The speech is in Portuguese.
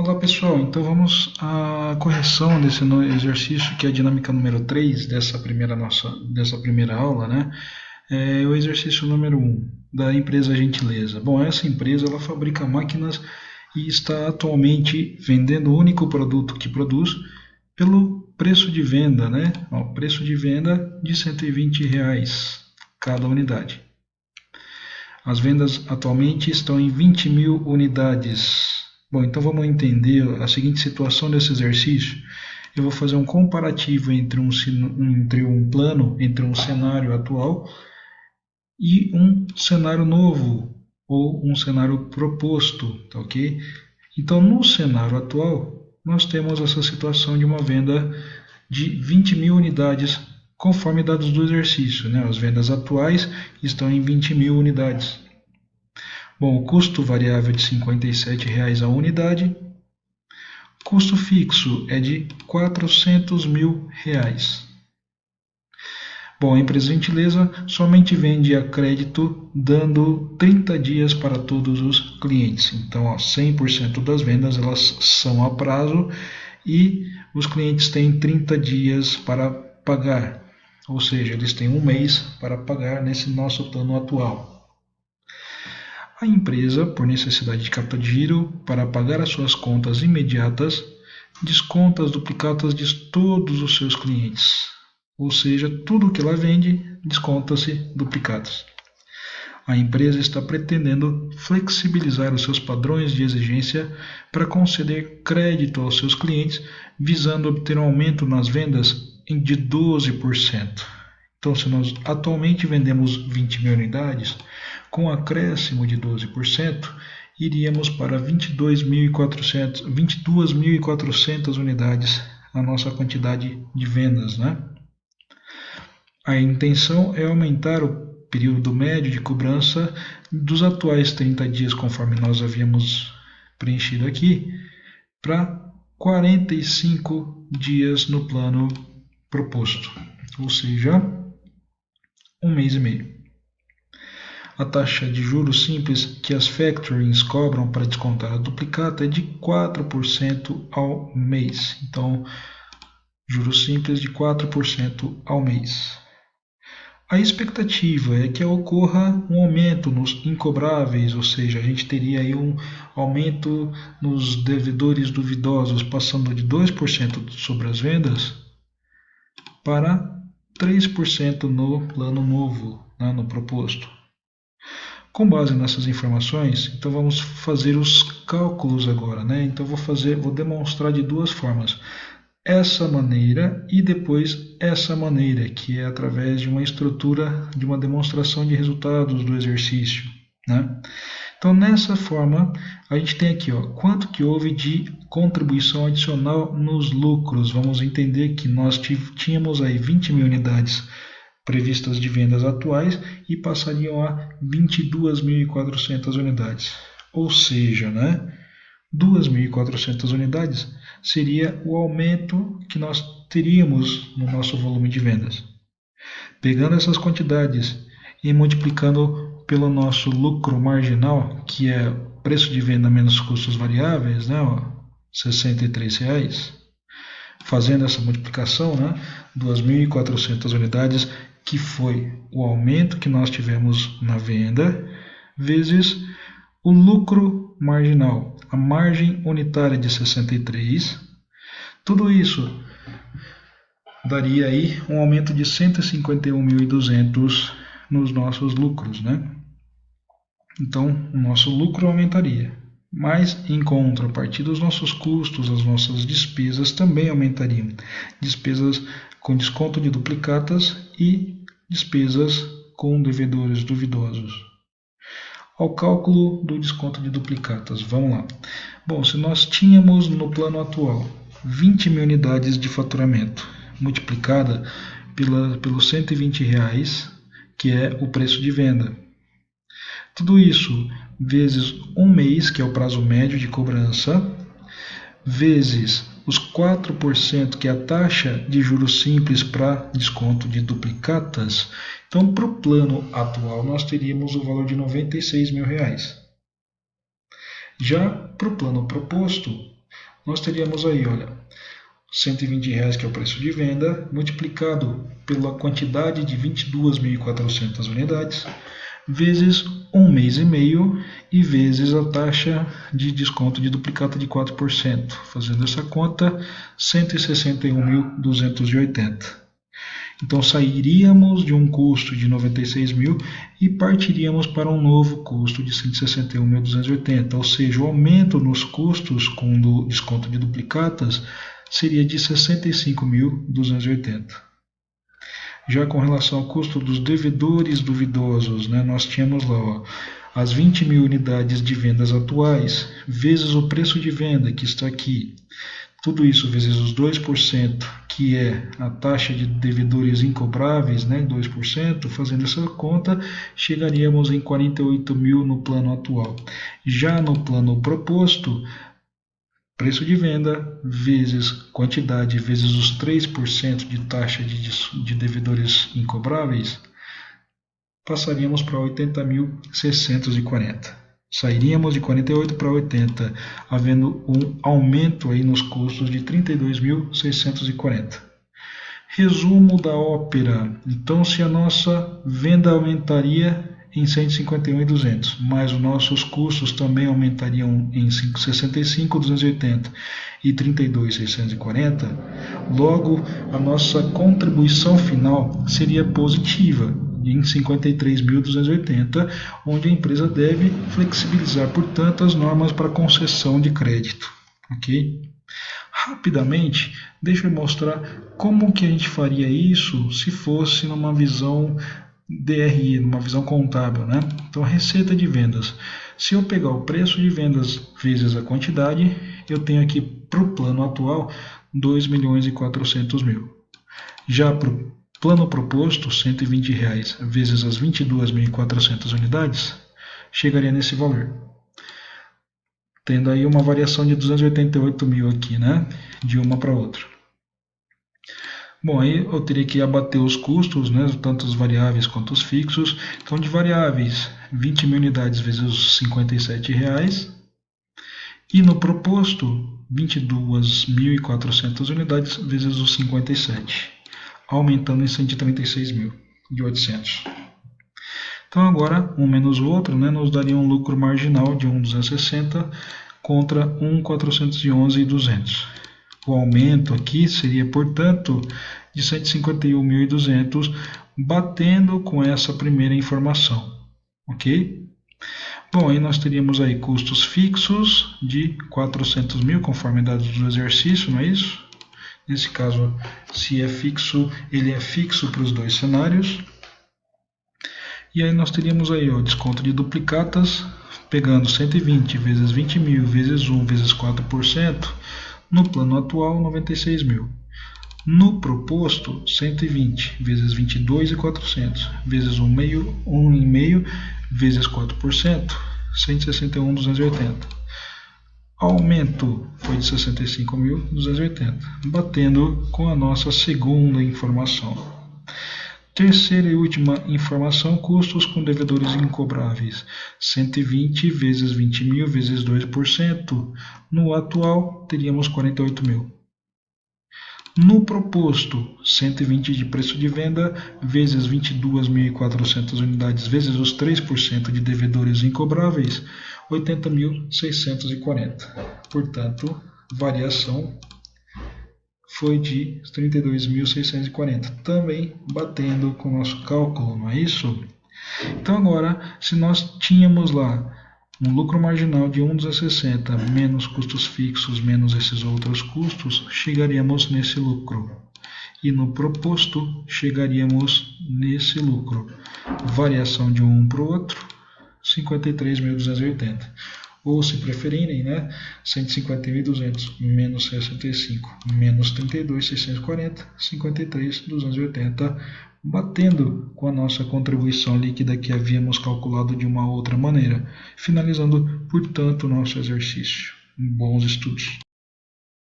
Olá pessoal, então vamos à correção desse exercício que é a dinâmica número 3 dessa primeira aula, né? É o exercício número 1 da empresa Gentileza. Bom, essa empresa ela fabrica máquinas e está atualmente vendendo o único produto que produz pelo preço de venda, né? O preço de venda de R$ 120 cada unidade. As vendas atualmente estão em 20 mil unidades. Bom, então vamos entender a seguinte situação desse exercício. Eu vou fazer um comparativo entre um cenário atual e um cenário novo, ou um cenário proposto, tá ok? Então, no cenário atual, nós temos essa situação de uma venda de 20 mil unidades, conforme dados do exercício, né? As vendas atuais estão em 20 mil unidades. Bom, o custo variável é de R$ 57 a unidade. Custo fixo é de R$ 400 mil. Bom, a empresa Gentileza somente vende a crédito dando 30 dias para todos os clientes. Então, 100% das vendas elas são a prazo e os clientes têm 30 dias para pagar. Ou seja, eles têm um mês para pagar nesse nosso plano atual. A empresa, por necessidade de capital de giro, para pagar as suas contas imediatas, desconta as duplicatas de todos os seus clientes. Ou seja, tudo que ela vende, desconta-se duplicatas. A empresa está pretendendo flexibilizar os seus padrões de exigência para conceder crédito aos seus clientes, visando obter um aumento nas vendas de 12%. Então, se nós atualmente vendemos 20 mil unidades, com acréscimo de 12%, iríamos para 22.400 unidades a nossa quantidade de vendas, né? A intenção é aumentar o período médio de cobrança dos atuais 30 dias, conforme nós havíamos preenchido aqui, para 45 dias no plano proposto, ou seja, um mês e meio. A taxa de juros simples que as factorings cobram para descontar a duplicata é de 4% ao mês. Então, juros simples de 4% ao mês. A expectativa é que ocorra um aumento nos incobráveis, ou seja, a gente teria aí um aumento nos devedores duvidosos, passando de 2% sobre as vendas para 3% no plano novo, né, no proposto. Com base nessas informações, então vamos fazer os cálculos agora, né? Então vou demonstrar de duas formas. Essa maneira e depois essa maneira, que é através de uma estrutura, de uma demonstração de resultados do exercício, né? Então, nessa forma, a gente tem aqui, quanto que houve de contribuição adicional nos lucros. Vamos entender que nós tínhamos aí 20 mil unidades previstas de vendas atuais e passariam a 22.400 unidades. Ou seja, né, 2.400 unidades seria o aumento que nós teríamos no nosso volume de vendas. Pegando essas quantidades e multiplicando pelo nosso lucro marginal, que é preço de venda menos custos variáveis, né, R$ 63, fazendo essa multiplicação, né, 2.400 unidades, que foi o aumento que nós tivemos na venda, vezes o lucro marginal, a margem unitária de 63, tudo isso daria aí um aumento de 151.200 nos nossos lucros, né? Então, o nosso lucro aumentaria. Mas, em contrapartida, os nossos custos, as nossas despesas também aumentariam. Despesas com desconto de duplicatas e despesas com devedores duvidosos. Ao cálculo do desconto de duplicatas, vamos lá. Bom, se nós tínhamos no atual 20 mil unidades de faturamento, multiplicada pelos R$ 120, que é o preço de venda. Tudo isso vezes um mês, que é o prazo médio de cobrança, vezes os 4%, que é a taxa de juros simples para desconto de duplicatas. Então, para o plano atual, nós teríamos o valor de R$ 96 mil. Já para o plano proposto, nós teríamos aí, olha, R$120 que é o preço de venda, multiplicado pela quantidade de 22.400 unidades, vezes 1 mês e meio e vezes a taxa de desconto de duplicata de 4%. Fazendo essa conta, 161.280. Então sairíamos de um custo de 96 mil e partiríamos para um novo custo de 161.280, ou seja, o aumento nos custos com o desconto de duplicatas seria de 65.280. Já com relação ao custo dos devedores duvidosos, nós tínhamos lá, ó, as 20 mil unidades de vendas atuais, vezes o preço de venda, que está aqui. Tudo isso vezes os 2%, que é a taxa de devedores incobráveis, 2%, fazendo essa conta, chegaríamos em 48 mil no plano atual. Já no plano proposto, preço de venda vezes quantidade vezes os 3% de taxa de devedores incobráveis, passaríamos para 80.640. Sairíamos de 48 para 80, havendo um aumento aí nos custos de 32.640. Resumo da ópera. Então, se a nossa venda aumentaria em 151.200, mas os nossos custos também aumentariam em 65.280 e 32.640, logo a nossa contribuição final seria positiva em 53.280, onde a empresa deve flexibilizar, portanto, as normas para concessão de crédito. Ok? Rapidamente, deixa eu mostrar como que a gente faria isso se fosse numa visão DRE, numa visão contábil, Então, receita de vendas. Se eu pegar o preço de vendas vezes a quantidade, eu tenho aqui para o plano atual 2.400.000. Já para o plano proposto, R$120 vezes as 22.400 unidades, chegaria nesse valor. Tendo aí uma variação de 288 mil aqui, de uma para outra. Bom, aí eu teria que abater os custos, tanto os variáveis quanto os fixos. Então, de variáveis, 20 mil unidades vezes os R$57. E no proposto, 22.400 unidades vezes os 57, aumentando em 136.800. Então, agora, um menos o outro, nos daria um lucro marginal de 1.260 contra 1.411.200. O aumento aqui seria, portanto, de 151.200, batendo com essa primeira informação. Ok? Bom, aí nós teríamos aí custos fixos de 400 mil, conforme dados do exercício, não é isso? Nesse caso, se é fixo, ele é fixo para os dois cenários. E aí nós teríamos aí o desconto de duplicatas, pegando 120 vezes 20 mil vezes 1 vezes 4%, no plano atual 96 mil. No proposto, 120 vezes 22.400 vezes 1,5 vezes 4%, 161.280. Aumento foi de 65.280, batendo com a nossa segunda informação. Terceira e última informação, custos com devedores incobráveis, 120 vezes 20 mil vezes 2%. No atual, teríamos 48 mil. No proposto, 120 de preço de venda vezes 22.400 unidades vezes os 3% de devedores incobráveis, 80.640. Portanto, variação foi de 32.640, também batendo com o nosso cálculo, não é isso? Então agora, se nós tínhamos lá um lucro marginal de 1.260 menos custos fixos menos esses outros custos, chegaríamos nesse lucro. E no proposto, chegaríamos nesse lucro. Variação de um para o outro, 53.280. Ou, se preferirem, 151.200 menos 65 menos 32.640, 53.280, batendo com a nossa contribuição líquida que havíamos calculado de uma outra maneira, finalizando, portanto, o nosso exercício. Bons estudos!